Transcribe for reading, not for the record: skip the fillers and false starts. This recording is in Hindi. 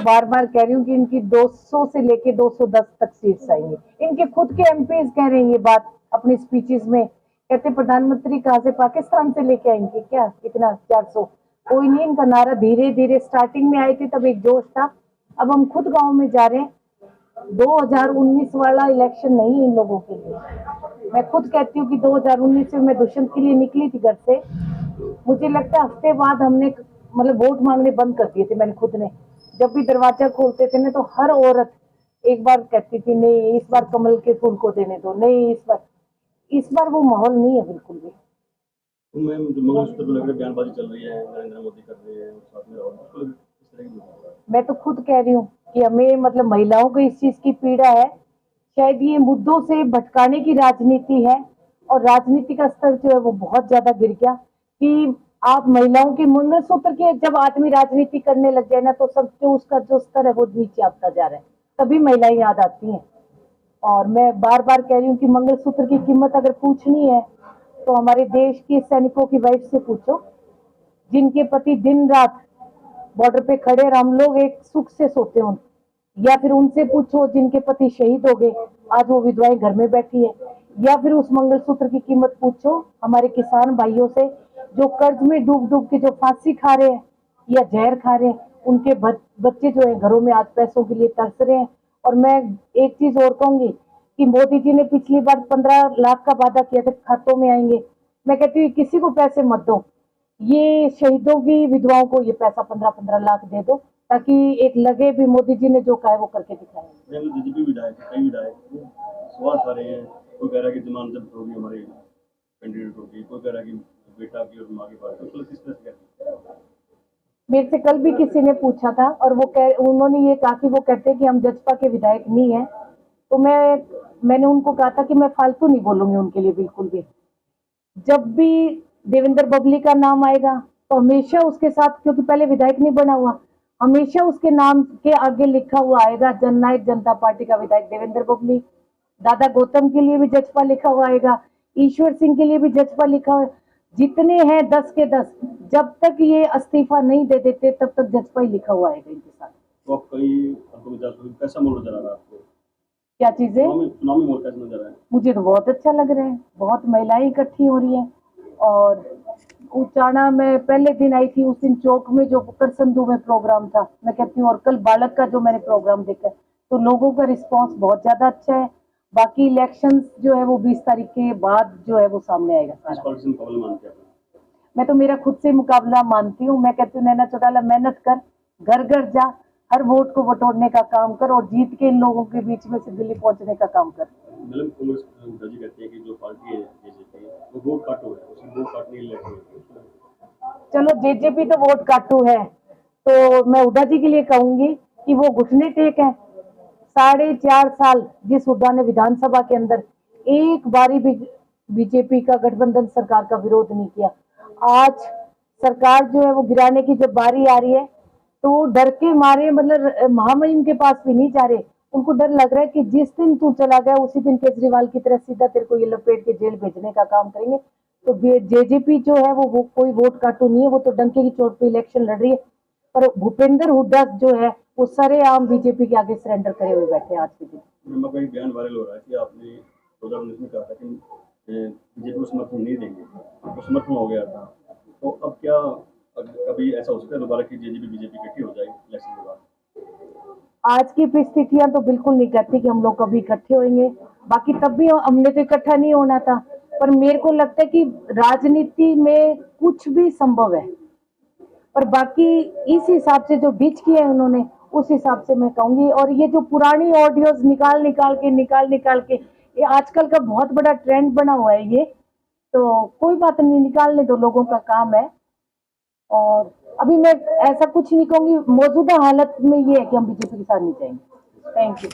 बार बार कह रही हूँ कि इनकी 200 से लेके 210 तक सीट्स आएंगी। इनके खुद के एमपीज कह रहे हैं ये बात अपनी स्पीचेस में, कहते प्रधानमंत्री कहाँ से, पाकिस्तान से लेके आएंगे क्या इतना 400? कोई नहीं, इनका नारा धीरे धीरे, स्टार्टिंग में आए थे तब एक जोश था, अब हम खुद गांव में जा रहे हैं। 2019 वाला इलेक्शन नहीं है इन लोगों के लिए। मैं खुद कहती हूँ कि 2019 में मैं दुष्यंत के लिए निकली थी घर से, मुझे लगता है हफ्ते बाद हमने मतलब वोट मांगने बंद कर दिए थे मैंने खुद ने। जब भी दरवाजा खोलते थे ना तो हर औरत एक बार कहती थी नहीं इस बार कमल के फूल को देने दो, नहीं इस बार वो माहौल नहीं है बिल्कुल भी। मंगलसूत्र को लेकर बयानबाजी चल रही है, नरेंद्र मोदी कर रहे हैं, साथ में और किस तरह की? मैं तो खुद कह रही हूँ कि हमें मतलब महिलाओं को इस चीज की पीड़ा है, शायद ये मुद्दों से भटकाने की राजनीति है, और राजनीति का स्तर जो है वो बहुत ज्यादा गिर गया कि आप महिलाओं के मंगलसूत्र के जब आदमी राजनीति करने लग जाए ना तो सब जो उसका जो स्तर है वो नीचे आता जा रहा है, तभी महिलाएं याद आती हैं। और मैं बार बार कह रही हूँ कि मंगलसूत्र की कीमत अगर पूछनी है तो हमारे देश के सैनिकों की वाइफ से पूछो, जिनके पति दिन रात बॉर्डर पे खड़े और हम लोग एक सुख से सोते हैं, या फिर उनसे पूछो जिनके पति शहीद हो गए, आज वो विधवाएं घर में बैठी है, या फिर उस मंगलसूत्र की कीमत पूछो हमारे किसान भाइयों से जो कर्ज में डूब डूब के जो फांसी खा रहे हैं या जहर खा रहे हैं, उनके बच्चे जो है घरों में आज पैसों के लिए तरस रहे हैं। और मैं एक चीज और कहूंगी कि मोदी जी ने पिछली बार 15 लाख का वादा किया था खातों में आएंगे, मैं कहती हूँ किसी को पैसे मत दो, ये शहीदों की विधवाओं को ये पैसा 15-15 लाख दे दो, ताकि एक लगे भी मोदी जी ने जो कहा है वो करके दिखाए। बीजेपी विधायक, कई विधायक सवाल आ रहे हैं, कोई कह रहा है कि जमानत जब्त होगी हमारे कैंडिडेटों की, कोई कह रहा है कि बेटा की और माँ की पार्टी, तो किस तरह से कहते हैं? मेरे से कल भी किसी ने पूछा था और उन्होंने ये कहा कि वो कहते हैं कि हम जजपा के विधायक नहीं है, तो मैंने उनको कहा था कि मैं फालतू नहीं बोलूंगी उनके लिए बिल्कुल भी। जब भी देवेंद्र बबली का नाम आएगा तो हमेशा उसके साथ, क्योंकि पहले विधायक नहीं बना हुआ, हमेशा उसके नाम के आगे लिखा हुआ आएगा जननायक जनता पार्टी का विधायक देवेंद्र बबली। दादा गौतम के लिए भी जजपा लिखा हुआ आएगा, ईश्वर सिंह के लिए भी जजपा लिखा हुआ, जितने हैं 10 के 10, जब तक ये इस्तीफा नहीं दे देते तब तक जजपा ही लिखा हुआ आएगा इनके साथ। तो आप कैसा माहौल नजर आ रहा है आपको? क्या चीजें? चुनावी माहौल कैसा नजर आ रहा है? मुझे तो बहुत अच्छा लग रहा है, बहुत महिलाएं इकट्ठी हो रही हैं। और उचाना में पहले दिन आई थी, उस दिन चौक में जो पुकर संधू में प्रोग्राम था, मैं कहती हूँ, और कल बालक का जो मैंने प्रोग्राम देखा तो लोगों का रिस्पांस बहुत ज्यादा अच्छा है। बाकी इलेक्शंस जो है वो 20 तारीख के बाद जो है वो सामने आएगा सारा। मैं तो मेरा खुद से मुकाबला मानती हूँ। मैं कहती हूँ नैना चौटाला मेहनत कर, घर घर जा, हर वोट को बटोरने का काम कर और जीत के इन लोगों के बीच में से दिल्ली पहुंचने का काम कर। कहते हैं कि जो पार्टी है बीजेपी, वो वोट काटू है, उसमें वोट काटने के लिए चलो जेजेपी तो वोट काटू है, तो मैं हुड्डा जी के लिए कहूंगी कि वो घुटने टेक है। 4.5 साल जिस हुड्डा ने विधानसभा के अंदर एक बारी भी बीजेपी का गठबंधन सरकार का विरोध नहीं किया, आज सरकार जो है वो गिराने की जब बारी आ रही है तो डर के मारे, मतलब महामहिम के पास भी नहीं जा रहे, उनको डर लग रहा है कि जिस दिन तू चला गया उसी दिन केजरीवाल की तरह सीधा तेरे को ये लपेट के जेल भेजने का काम करेंगे। तो जेजेपी जो है वो कोई वोट काटू नहीं है, वो तो डंके की चोट पे इलेक्शन लड़ रही है। पर भूपेंद्र हुड्डा जो है वो सरेआम बीजेपी के आगे सरेंडर करे हुए बैठे हैं आज के दिन। कहीं बयान वायरल हो रहा है कि आपने 2019 में कहा था कि बीजेपी को समर्थन नहीं देंगे, तो समर्थन हो गया था, तो अब क्या कभी ऐसा हो सकता है दोबारा कि जेजेपी बीजेपी इकट्ठी हो जाए इलेक्शन के बाद? आज की परिस्थितियां तो बिल्कुल नहीं कहती कि हम लोग कभी इकट्ठे होंगे, बाकी तब भी हमने तो इकट्ठा नहीं होना था, पर मेरे को लगता है कि राजनीति में कुछ भी संभव है। पर बाकी इस हिसाब से जो डिच किया है उन्होंने, उस हिसाब से मैं कहूंगी। और ये जो पुरानी ऑडियोज निकाल निकाल के ये आजकल का बहुत बड़ा ट्रेंड बना हुआ है ये, तो कोई बात नहीं, निकालने दो, लोगों का काम है। और अभी मैं ऐसा कुछ नहीं कहूँगी, मौजूदा हालत में ये है कि हम बीजेपी के साथ नहीं जाएंगे। Thank you.